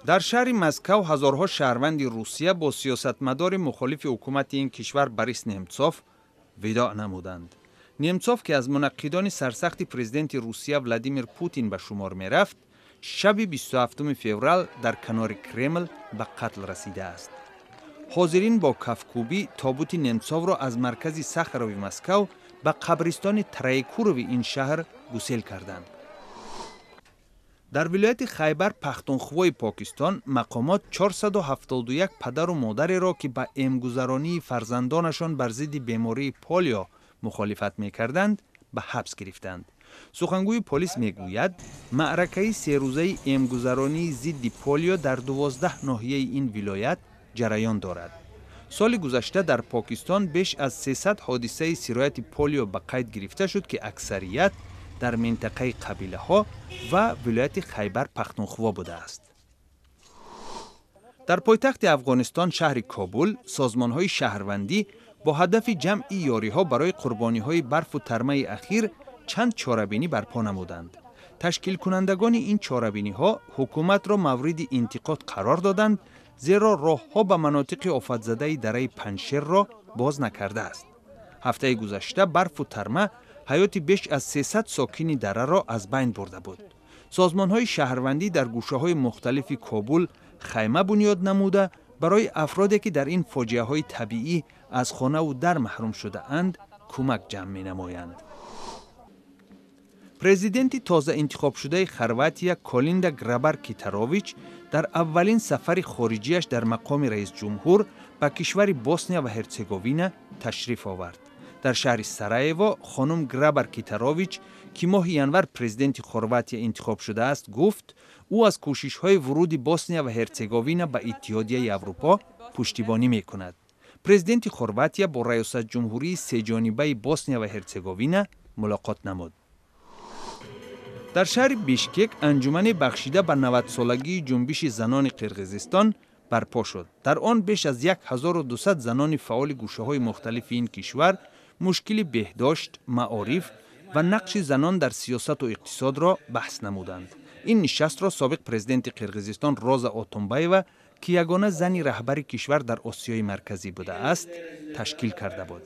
در شهر مسکو هزارها شهروند روسیه با سیاستمدار مخالف حکومت این کشور بوریس نمتسوف وداع نمودند. نمتسوف که از منقدان سرسخت پرزیدنت روسیه ولادیمیر پوتین به شمار می رفت، شب 27 فوریه در کنار کرمل به قتل رسیده است. حاضرین با کفکوبی تابوت نمتسوف را از مرکز ساخروی مسکو به قبرستان تریکوروی این شهر گسیل کردند. در ولایت خیبر پختونخوای پاکستان مقامات 471 پدر و مادر را که به امگذرانی فرزندانشان بر ضد بیماری پولیو مخالفت می‌کردند به حبس گرفتند. سخنگوی پلیس میگوید معرکه 3 روزه امگذرانی ضد پولیو در 12 ناحیه این ولایت جریان دارد. سال گذشته در پاکستان بیش از 300 حادثه سرایت پولیو به قید گرفته شد که اکثریت در منطقه قبیله ها و ولایت خیبر پختونخوا بوده است. در پایتخت افغانستان شهر کابل سازمان های شهروندی با هدف جمع یاری ها برای قربانی های برف و ترمه اخیر چند چاره‌بینی برپا نمودند. تشکیل کنندگان این چاره‌بینی ها حکومت را مورد انتقاد قرار دادند زیرا راه ها به مناطق آفت زده دره پنجشیر را باز نکرده است. هفته گذشته برف و ترمه حیات بیش از 300 ساکن دره را از بین برده بود. سازمان های شهروندی در گوشه های مختلف کابل خیمه بنیاد نموده برای افرادی که در این فاجعه های طبیعی از خانه و در محروم شده اند کمک جمع می نمایند. پرزیدنت تازه انتخاب شده خرواتیا کولیندا گرابر کیتاروویچ در اولین سفر خارجیش در مقام رئیس جمهور به کشور بوسنیا و هرزگوین تشریف آورد. در شهر سرایوو خانم گرابر کیتاروویچ که ماه ینور پرزیدنت خرواتیا انتخاب شده است گفت او از کوشش‌های ورود بوسنیا و هرزگوین به اتحادیه اروپا پشتیبانی می‌کند. پرزیدنت خرواتیا با ریاست جمهوری سه جانبه بوسنیا و هرزگوین ملاقات نمود. در شهر بیشکک انجمن بخشیده به 90 سالگی جنبش زنان قرقیزستان برپا شد. در آن بیش از 1200 زنان فعال گوشه‌های مختلف این کشور مشکل بهداشت، معارف و نقش زنان در سیاست و اقتصاد را بحث نمودند. این نشست را سابق پرزیدنت قرقیزستان روزا اوتونبایوا که یگانه زن رهبر کشور در آسیای مرکزی بوده است تشکیل کرده بود.